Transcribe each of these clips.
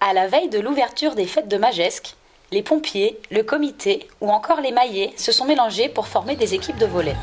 À la veille de l'ouverture des fêtes de Magescq, les pompiers, le comité ou encore les maillets se sont mélangés pour former des équipes de volley.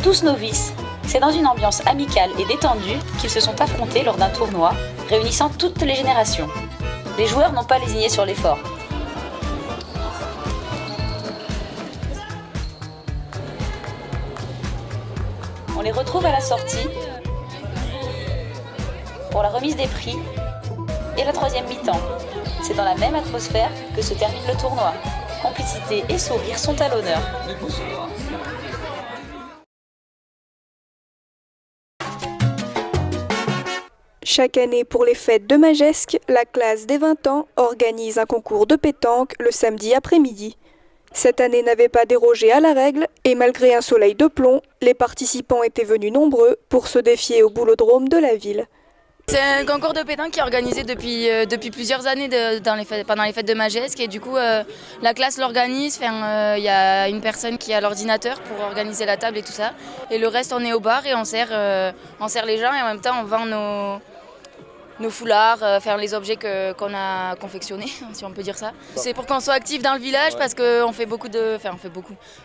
Tous novices, c'est dans une ambiance amicale et détendue qu'ils se sont affrontés lors d'un tournoi réunissant toutes les générations. Les joueurs n'ont pas lésiné sur l'effort. On les retrouve à la sortie pour la remise des prix et la troisième mi-temps. C'est dans la même atmosphère que se termine le tournoi. Complicité et sourire sont à l'honneur. Chaque année pour les fêtes de Magescq, la classe des 20 ans organise un concours de pétanque le samedi après-midi. Cette année n'avait pas dérogé à la règle et malgré un soleil de plomb, les participants étaient venus nombreux pour se défier au boulodrome de la ville. C'est un concours de pétanque qui est organisé depuis plusieurs années pendant les fêtes de Magescq et du coup la classe l'organise. Il y a une personne qui est à l'ordinateur pour organiser la table et tout ça. Et le reste on est au bar et on sert les gens et en même temps on vend nos foulards, faire les objets qu'on a confectionnés, si on peut dire ça. C'est pour qu'on soit actif dans le village parce qu'on fait beaucoup.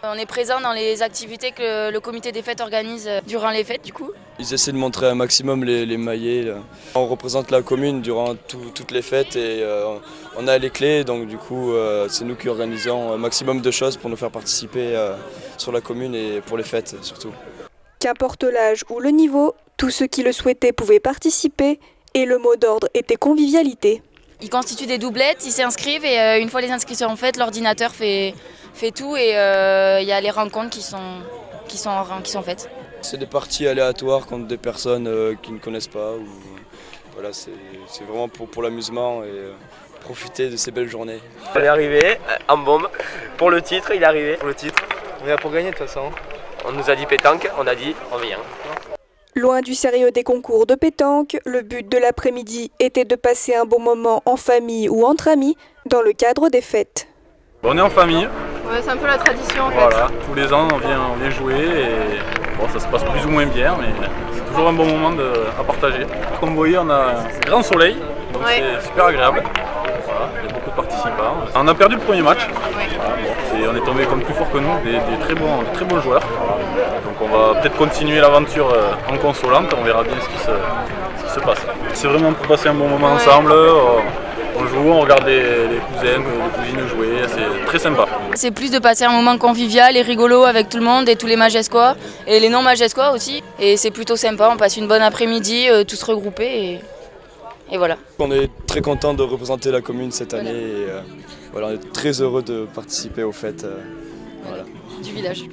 On est présent dans les activités que le comité des fêtes organise durant les fêtes du coup. Ils essaient de montrer un maximum les maillets. Là. On représente la commune durant toutes les fêtes et on a les clés, donc du coup c'est nous qui organisons un maximum de choses pour nous faire participer sur la commune et pour les fêtes surtout. Qu'importe l'âge ou le niveau, tous ceux qui le souhaitaient pouvaient participer. Et le mot d'ordre était convivialité. Ils constituent des doublettes, ils s'inscrivent et une fois les inscriptions faites, l'ordinateur fait tout et il y a les rencontres qui sont faites. C'est des parties aléatoires contre des personnes qui ne connaissent pas. Voilà, c'est vraiment pour l'amusement et profiter de ces belles journées. Il est arrivé en bombe pour le titre, il est arrivé pour le titre. On est là pour gagner de toute façon. On nous a dit pétanque, on a dit on vient. Loin du sérieux des concours de pétanque, le but de l'après-midi était de passer un bon moment en famille ou entre amis dans le cadre des fêtes. On est en famille. Ouais, c'est un peu la tradition en fait. Voilà, tous les ans on vient jouer et bon, ça se passe plus ou moins bien, mais c'est toujours un bon moment à partager. Comme vous voyez, on a un grand soleil, donc c'est super agréable. Voilà, il y a beaucoup de participants. On a perdu le premier match. Voilà, bon, on est tombé comme plus fort que nous, des très bons joueurs. Donc on va peut-être continuer l'aventure en consolante, on verra bien ce qui se passe. C'est vraiment pour passer un bon moment ensemble, on joue, on regarde les cousins, les cousines jouer, c'est très sympa. C'est plus de passer un moment convivial et rigolo avec tout le monde et tous les Magescquois et les non-Magescquois aussi. Et c'est plutôt sympa, on passe une bonne après-midi tous regroupés et voilà. On est très content de représenter la commune cette année et voilà, on est très heureux de participer aux fêtes voilà. Du village.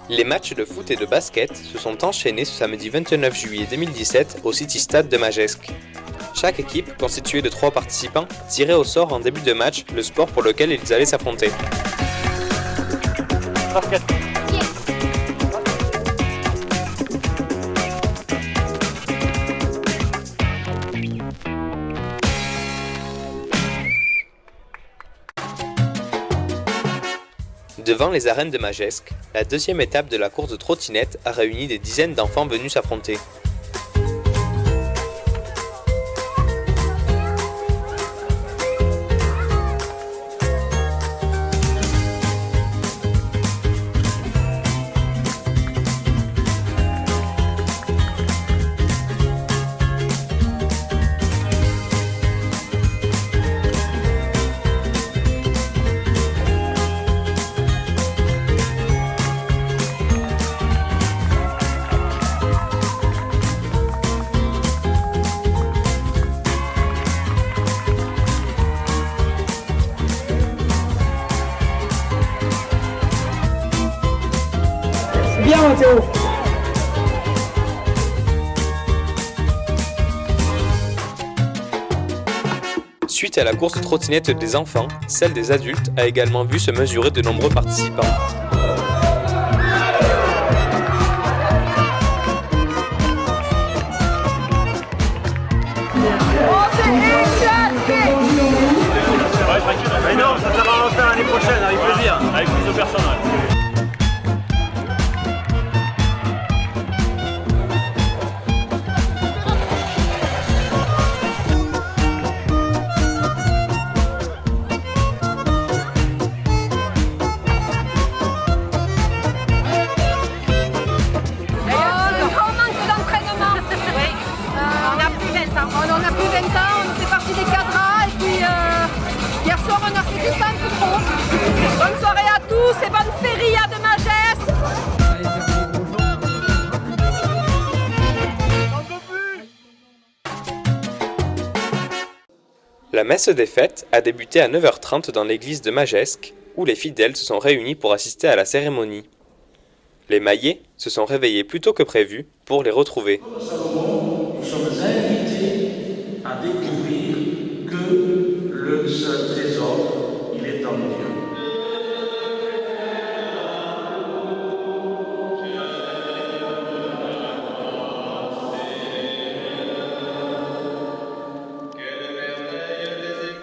Les matchs de foot et de basket se sont enchaînés ce samedi 29 juillet 2017 au City Stade de Magescq. Chaque équipe, constituée de 3 participants, tirait au sort en début de match le sport pour lequel ils allaient s'affronter. Basket. Devant les arènes de Magescq, la deuxième étape de la course de trottinette a réuni des dizaines d'enfants venus s'affronter. Bien Mathéo. Suite à la course de trottinette des enfants, celle des adultes a également vu se mesurer de nombreux participants. Mais non, ça va en faire l'année prochaine, avec plaisir. Avec plus de personnel. On a plus 20 ans, on fait partie des cadras et puis hier soir on a fait du centre pro. Bonne soirée à tous et bonne feria de Magès. La messe des fêtes a débuté à 9h30 dans l'église de Magescq, où les fidèles se sont réunis pour assister à la cérémonie. Les maillets se sont réveillés plus tôt que prévu pour les retrouver. Nous sommes invités à découvrir que le seul trésor, il est en Dieu.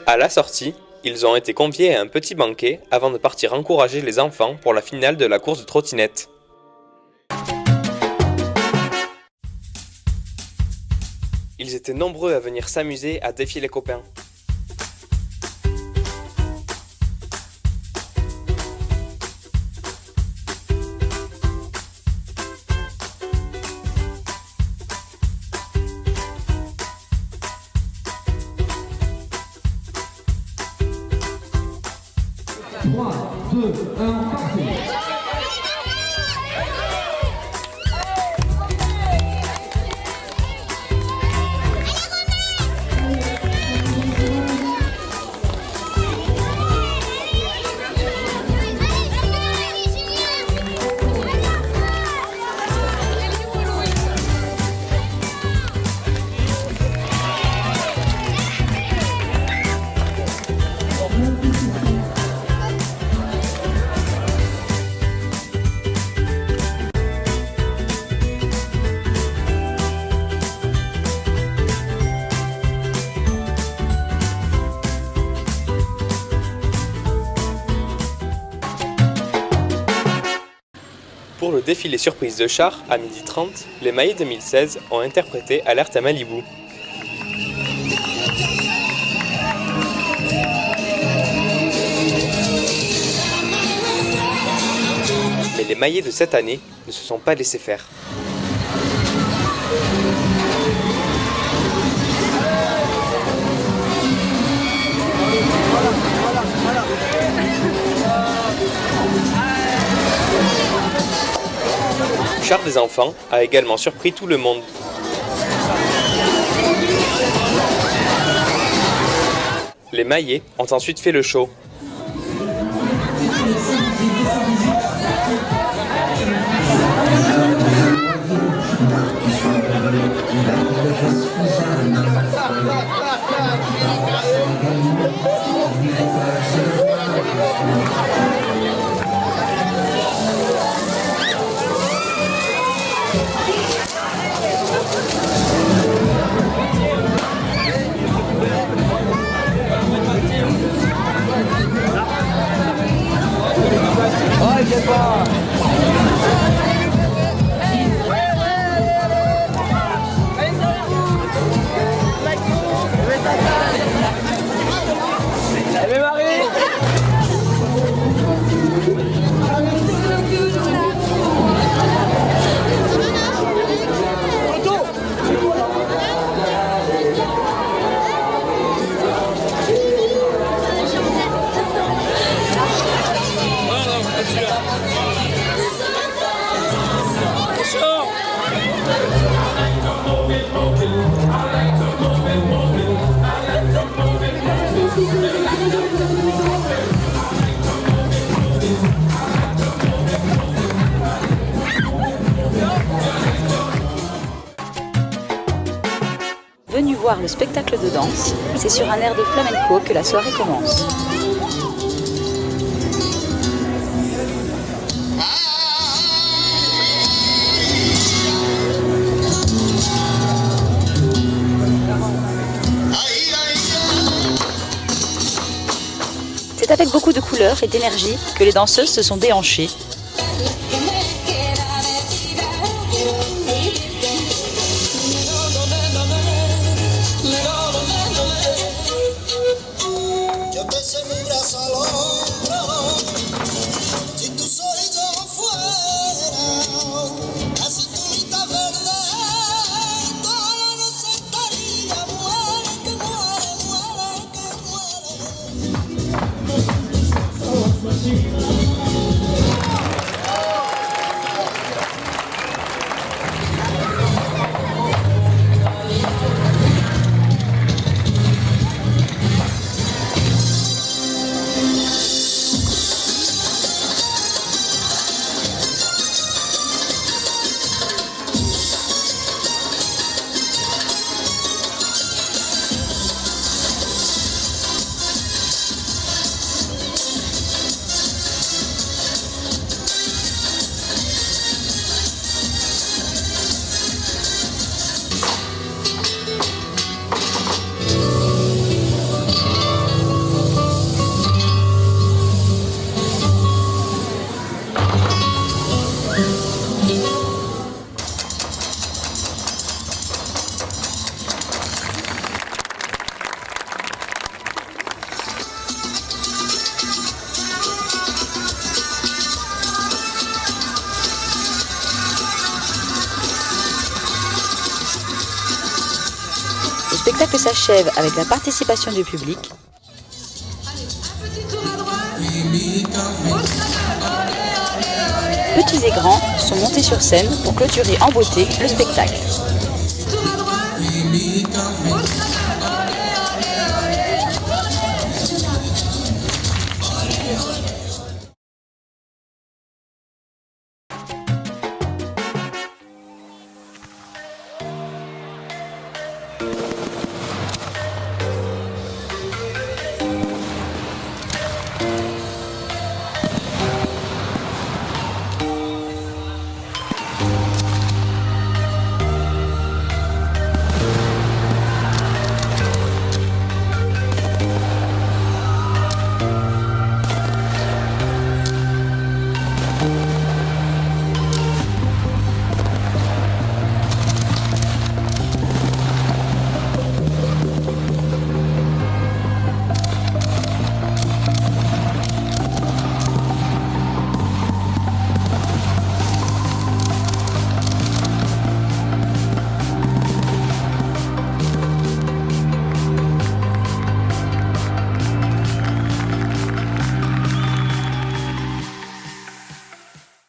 À la sortie, ils ont été conviés à un petit banquet avant de partir encourager les enfants pour la finale de la course de trottinette. Ils étaient nombreux à venir s'amuser à défier les copains. Pour le défilé surprise de chars, à 12h30, les Maillets 2016 ont interprété Alerte à Malibu. Mais les Maillets de cette année ne se sont pas laissés faire. Le char des enfants a également surpris tout le monde. Les Maillets ont ensuite fait le show. Allez, Venus voir le spectacle de danse, c'est sur un air de flamenco que la soirée commence. C'est avec beaucoup de couleurs et d'énergie que les danseuses se sont déhanchées. Le spectacle s'achève avec la participation du public. Petits et grands sont montés sur scène pour clôturer en beauté le spectacle.